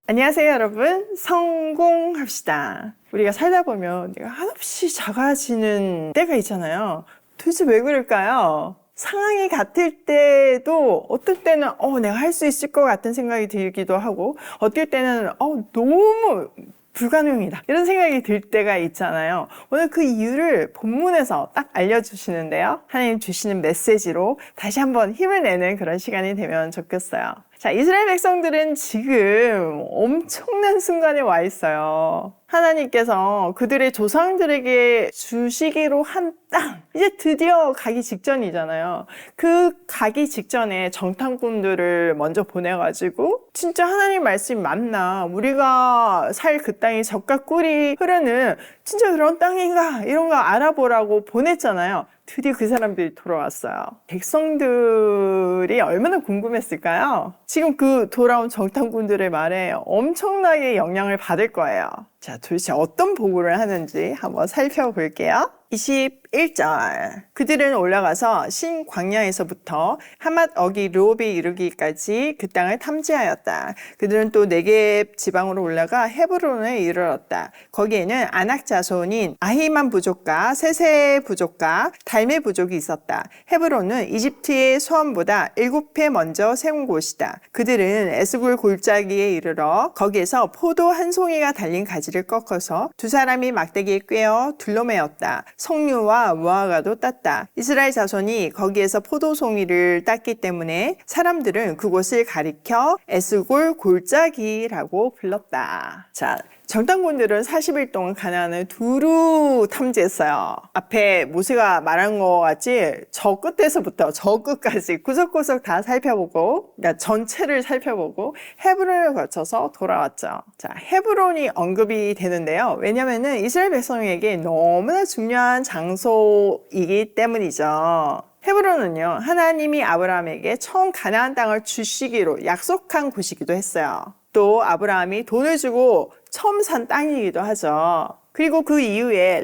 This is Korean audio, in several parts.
안녕하세요, 여러분. 성공합시다. 우리가 살다 보면 내가 한없이 작아지는 때가 있잖아요. 도대체 왜 그럴까요? 상황이 같을 때도 어떨 때는 내가 할 수 있을 것 같은 생각이 들기도 하고, 어떨 때는 너무 불가능이다 이런 생각이 들 때가 있잖아요. 오늘 그 이유를 본문에서 딱 알려주시는데요. 하나님 주시는 메시지로 다시 한번 힘을 내는 그런 시간이 되면 좋겠어요. 자, 이스라엘 백성들은 지금 엄청난 순간에 와 있어요. 하나님께서 그들의 조상들에게 주시기로 한 땅, 이제 드디어 가기 직전이잖아요. 그 가기 직전에 정탐꾼들을 먼저 보내가지고 진짜 하나님 말씀이 맞나? 우리가 살 그 땅이 젖과 꿀이 흐르는 진짜 그런 땅인가? 이런 거 알아보라고 보냈잖아요. 드디어 그 사람들이 돌아왔어요. 백성들이 얼마나 궁금했을까요? 지금 그 돌아온 정탐꾼들의 말에 엄청나게 영향을 받을 거예요. 자, 도대체 어떤 보고를 하는지 한번 살펴볼게요. 21절. 그들은 올라가서 신 광야에서부터 하맛 어기 르홉에 이르기까지 그 땅을 탐지하였다. 그들은 또 네겝 지방으로 올라가 헤브론에 이르렀다. 거기에는 아낙 자손인 아히만 부족과 세세 부족과 달메 부족이 있었다. 헤브론은 이집트의 소원보다 7배 먼저 세운 곳이다. 그들은 에스굴 골짜기에 이르러 거기에서 포도 한 송이가 달린 가지를 꺾어서 두 사람이 막대기에 꿰어 둘러매었다. 석류와 무화과도 땄다. 이스라엘 자손이 거기에서 포도송이를 땄기 때문에 사람들은 그곳을 가리켜 에스골 골짜기라고 불렀다. 자, 정탐꾼들은 40일 동안 가나안을 두루 탐지했어요. 앞에 모세가 말한 것 같이 저 끝에서부터 저 끝까지 구석구석 다 살펴보고, 그러니까 전체를 살펴보고 헤브론을 거쳐서 돌아왔죠. 자, 헤브론이 언급이 되는데요. 왜냐면은 이스라엘 백성에게 너무나 중요한 장소이기 때문이죠. 헤브론은요, 하나님이 아브라함에게 처음 가나안 땅을 주시기로 약속한 곳이기도 했어요. 또 아브라함이 돈을 주고 처음 산 땅이기도 하죠. 그리고 그 이후에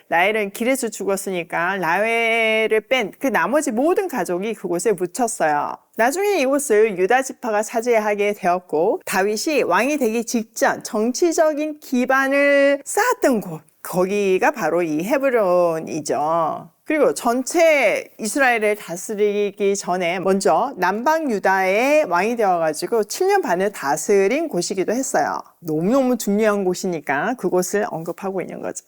라헬은 길에서 죽었으니까 라헬을 뺀 그 나머지 모든 가족이 그곳에 묻혔어요. 나중에 이곳을 유다 지파가 차지하게 되었고, 다윗이 왕이 되기 직전 정치적인 기반을 쌓았던 곳, 거기가 바로 이 헤브론이죠. 그리고 전체 이스라엘을 다스리기 전에 먼저 남방 유다의 왕이 되어가지고 7년 반을 다스린 곳이기도 했어요. 너무너무 중요한 곳이니까 그곳을 언급하고 있는 거죠.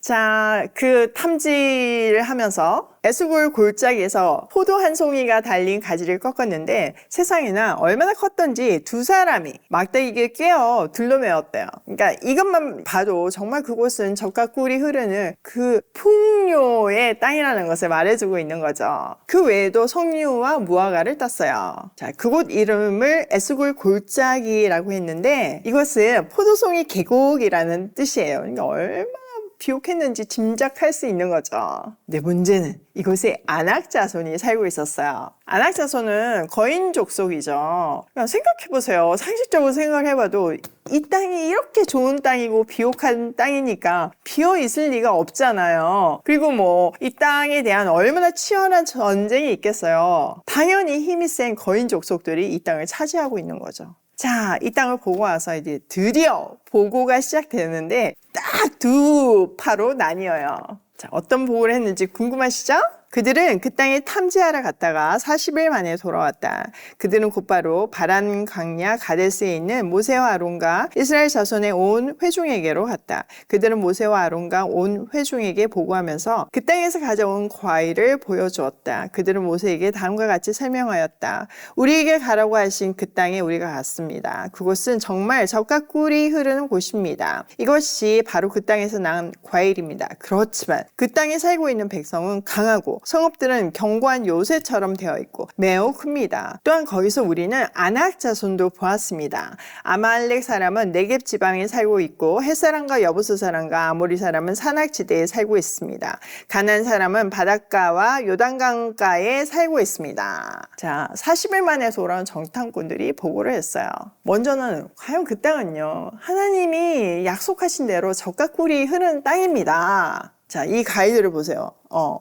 자, 그 탐지를 하면서 에스골 골짜기에서 포도 한 송이가 달린 가지를 꺾었는데 세상에나 얼마나 컸던지 두 사람이 막대기에 꿰어 둘러매었대요. 그러니까 이것만 봐도 정말 그곳은 젖과 꿀이 흐르는 그 풍요의 땅이라는 것을 말해주고 있는 거죠. 그 외에도 석류와 무화과를 땄어요. 자, 그곳 이름을 에스골 골짜기라고 했는데 이것은 포도송이 계곡이라는 뜻이에요. 그러니까 얼마나 비옥했는지 짐작할 수 있는 거죠. 근데 문제는 이곳에 아낙 자손이 살고 있었어요. 아낙 자손은 거인 족속이죠. 그냥 생각해보세요. 상식적으로 생각을 해봐도 이 땅이 이렇게 좋은 땅이고 비옥한 땅이니까 비어있을 리가 없잖아요. 그리고 뭐 이 땅에 대한 얼마나 치열한 전쟁이 있겠어요. 당연히 힘이 센 거인 족속들이 이 땅을 차지하고 있는 거죠. 자, 이 땅을 보고 와서 이제 드디어 보고가 시작되는데 딱 두 파로 나뉘어요. 자, 어떤 보고를 했는지 궁금하시죠? 그들은 그 땅에 탐지하러 갔다가 40일 만에 돌아왔다. 그들은 곧바로 바란 광야 가데스에 있는 모세와 아론과 이스라엘 자손의 온 회중에게로 갔다. 그들은 모세와 아론과 온 회중에게 보고하면서 그 땅에서 가져온 과일을 보여주었다. 그들은 모세에게 다음과 같이 설명하였다. 우리에게 가라고 하신 그 땅에 우리가 갔습니다. 그곳은 정말 젖과 꿀이 흐르는 곳입니다. 이것이 바로 그 땅에서 난 과일입니다. 그렇지만 그 땅에 살고 있는 백성은 강하고 성읍들은 견고한 요새처럼 되어 있고 매우 큽니다. 또한 거기서 우리는 아낙 자손도 보았습니다. 아말렉 사람은 네겝 지방에 살고 있고 헷 사람과 여부스 사람과 아모리 사람은 산악지대에 살고 있습니다. 가나안 사람은 바닷가와 요단강가에 살고 있습니다. 자, 40일 만에 돌아온 정탐꾼들이 보고를 했어요. 먼저는 과연 그 땅은요, 하나님이 약속하신 대로 젖과 꿀이 흐르는 땅입니다. 자, 이 과일들을 보세요.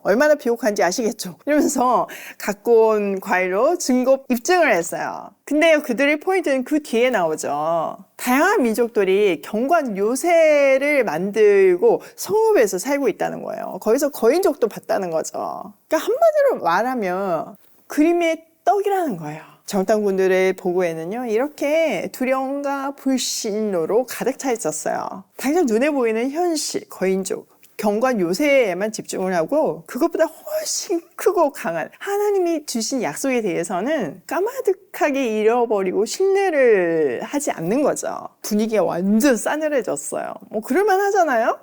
얼마나 비옥한지 아시겠죠? 이러면서 갖고 온 과일로 증거 입증을 했어요. 근데 그들의 포인트는 그 뒤에 나오죠. 다양한 민족들이 경관 요새를 만들고 성읍에서 살고 있다는 거예요. 거기서 거인족도 봤다는 거죠. 그러니까 한마디로 말하면 그림의 떡이라는 거예요. 정탐꾼들의 보고에는요, 이렇게 두려움과 불신으로 가득 차 있었어요. 당장 눈에 보이는 현실, 거인족, 경관 요새에만 집중을 하고 그것보다 훨씬 크고 강한 하나님이 주신 약속에 대해서는 까마득하게 잃어버리고 신뢰를 하지 않는 거죠. 분위기가 완전 싸늘해졌어요. 뭐 그럴만 하잖아요?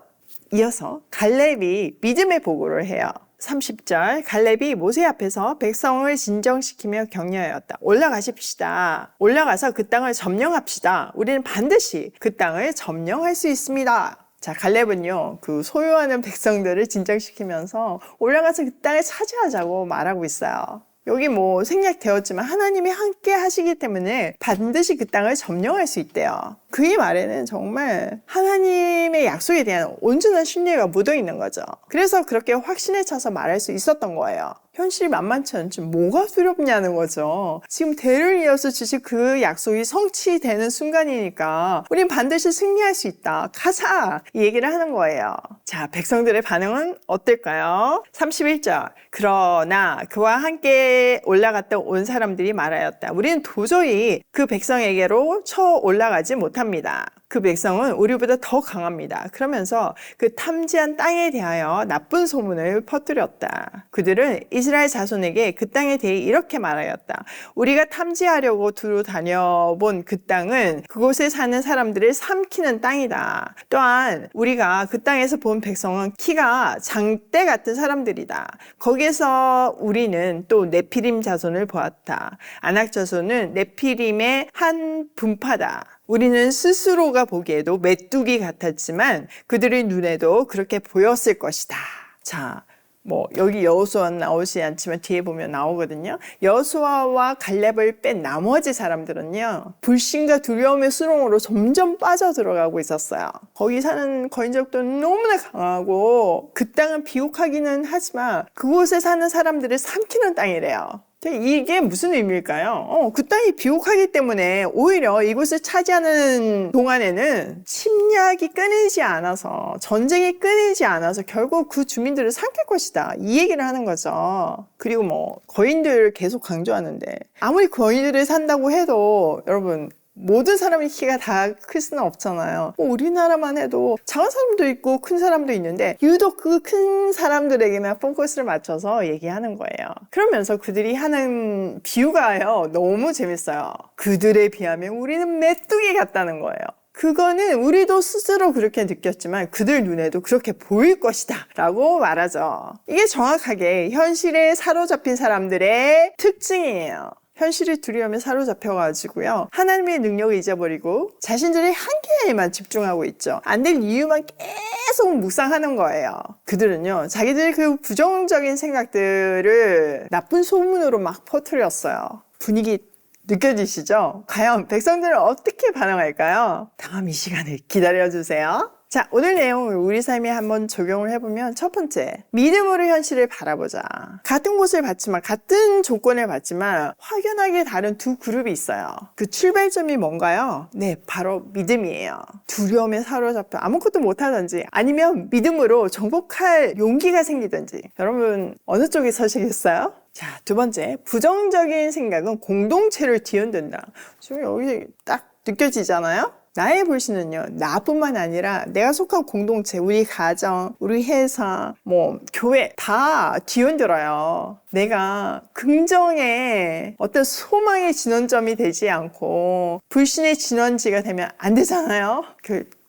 이어서 갈렙이 믿음의 보고를 해요. 30절 갈렙이 모세 앞에서 백성을 진정시키며 격려하였다. 올라가십시다. 올라가서 그 땅을 점령합시다. 우리는 반드시 그 땅을 점령할 수 있습니다. 자, 갈렙은요, 그 소유하는 백성들을 진정시키면서 올라가서 그 땅을 차지하자고 말하고 있어요. 여기 뭐 생략되었지만 하나님이 함께 하시기 때문에 반드시 그 땅을 점령할 수 있대요. 그의 말에는 정말 하나님의 약속에 대한 온전한 신뢰가 묻어 있는 거죠. 그래서 그렇게 확신에 차서 말할 수 있었던 거예요. 현실이 만만치 않지 뭐가 두렵냐는 거죠. 지금 대를 이어서 주실 그 약속이 성취되는 순간이니까 우린 반드시 승리할 수 있다. 가자! 이 얘기를 하는 거예요. 자, 백성들의 반응은 어떨까요? 31절 그러나 그와 함께 올라갔다 온 사람들이 말하였다. 우리는 도저히 그 백성에게로 쳐 올라가지 못합니다. 그 백성은 우리보다 더 강합니다. 그러면서 그 탐지한 땅에 대하여 나쁜 소문을 퍼뜨렸다. 그들은 이스라엘 자손에게 그 땅에 대해 이렇게 말하였다. 우리가 탐지하려고 두루 다녀본 그 땅은 그곳에 사는 사람들을 삼키는 땅이다. 또한 우리가 그 땅에서 본 백성은 키가 장대 같은 사람들이다. 거기에서 우리는 또 네피림 자손을 보았다. 아낙 자손은 네피림의 한 분파다. 우리는 스스로가 보기에도 메뚜기 같았지만 그들의 눈에도 그렇게 보였을 것이다. 자, 뭐 여기 여호수아는 나오지 않지만 뒤에 보면 나오거든요. 여호수아와 갈렙을 뺀 나머지 사람들은요, 불신과 두려움의 수렁으로 점점 빠져들어가고 있었어요. 거기 사는 거인족도 너무나 강하고 그 땅은 비옥하기는 하지만 그곳에 사는 사람들을 삼키는 땅이래요. 이게 무슨 의미일까요? 그 땅이 비옥하기 때문에 오히려 이곳을 차지하는 동안에는 침략이 끊이지 않아서, 전쟁이 끊이지 않아서 결국 그 주민들을 삼킬 것이다. 이 얘기를 하는 거죠. 그리고 뭐 거인들 계속 강조하는데 아무리 거인들을 산다고 해도 여러분 모든 사람의 키가 다 클 수는 없잖아요. 우리나라만 해도 작은 사람도 있고 큰 사람도 있는데 유독 그 큰 사람들에게만 포커스를 맞춰서 얘기하는 거예요. 그러면서 그들이 하는 비유가요, 너무 재밌어요. 그들에 비하면 우리는 메뚜기 같다는 거예요. 그거는 우리도 스스로 그렇게 느꼈지만 그들 눈에도 그렇게 보일 것이다 라고 말하죠. 이게 정확하게 현실에 사로잡힌 사람들의 특징이에요. 현실의 두려움에 사로잡혀가지고요, 하나님의 능력을 잊어버리고 자신들의 한계에만 집중하고 있죠. 안 될 이유만 계속 묵상하는 거예요. 그들은요, 자기들의 그 부정적인 생각들을 나쁜 소문으로 막 퍼뜨렸어요. 분위기 느껴지시죠? 과연 백성들은 어떻게 반응할까요? 다음 이 시간을 기다려주세요. 자, 오늘 내용을 우리 삶에 한번 적용을 해보면, 첫 번째, 믿음으로 현실을 바라보자. 같은 곳을 봤지만, 같은 조건을 봤지만 확연하게 다른 두 그룹이 있어요. 그 출발점이 뭔가요? 네, 바로 믿음이에요. 두려움에 사로잡혀 아무것도 못하든지 아니면 믿음으로 정복할 용기가 생기든지, 여러분 어느 쪽에 서시겠어요? 자, 두 번째, 부정적인 생각은 공동체를 뒤흔든다. 지금 여기 딱 느껴지잖아요? 나의 불신은요, 나뿐만 아니라 내가 속한 공동체, 우리 가정, 우리 회사, 뭐 교회 다 뒤흔들어요. 내가 긍정의 어떤 소망의 진원점이 되지 않고 불신의 진원지가 되면 안 되잖아요.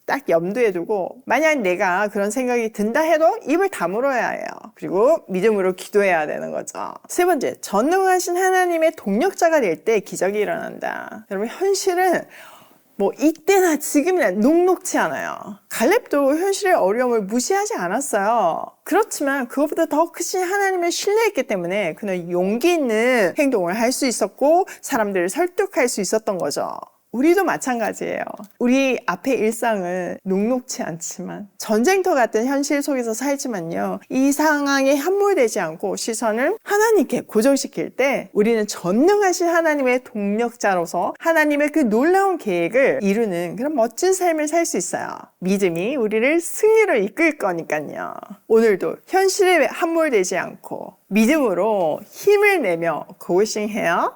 딱 염두에 두고, 만약 내가 그런 생각이 든다 해도 입을 다물어야 해요. 그리고 믿음으로 기도해야 되는 거죠. 세 번째, 전능하신 하나님의 동력자가 될 때 기적이 일어난다. 여러분, 현실은 뭐 이때나 지금이나 녹록치 않아요. 갈렙도 현실의 어려움을 무시하지 않았어요. 그렇지만 그것보다 더 크신 하나님을 신뢰했기 때문에 그는 용기 있는 행동을 할 수 있었고 사람들을 설득할 수 있었던 거죠. 우리도 마찬가지예요. 우리 앞의 일상은 녹록치 않지만 전쟁터 같은 현실 속에서 살지만요. 이 상황에 함몰되지 않고 시선을 하나님께 고정시킬 때 우리는 전능하신 하나님의 동력자로서 하나님의 그 놀라운 계획을 이루는 그런 멋진 삶을 살 수 있어요. 믿음이 우리를 승리로 이끌 거니까요. 오늘도 현실에 함몰되지 않고 믿음으로 힘을 내며 고싱해요.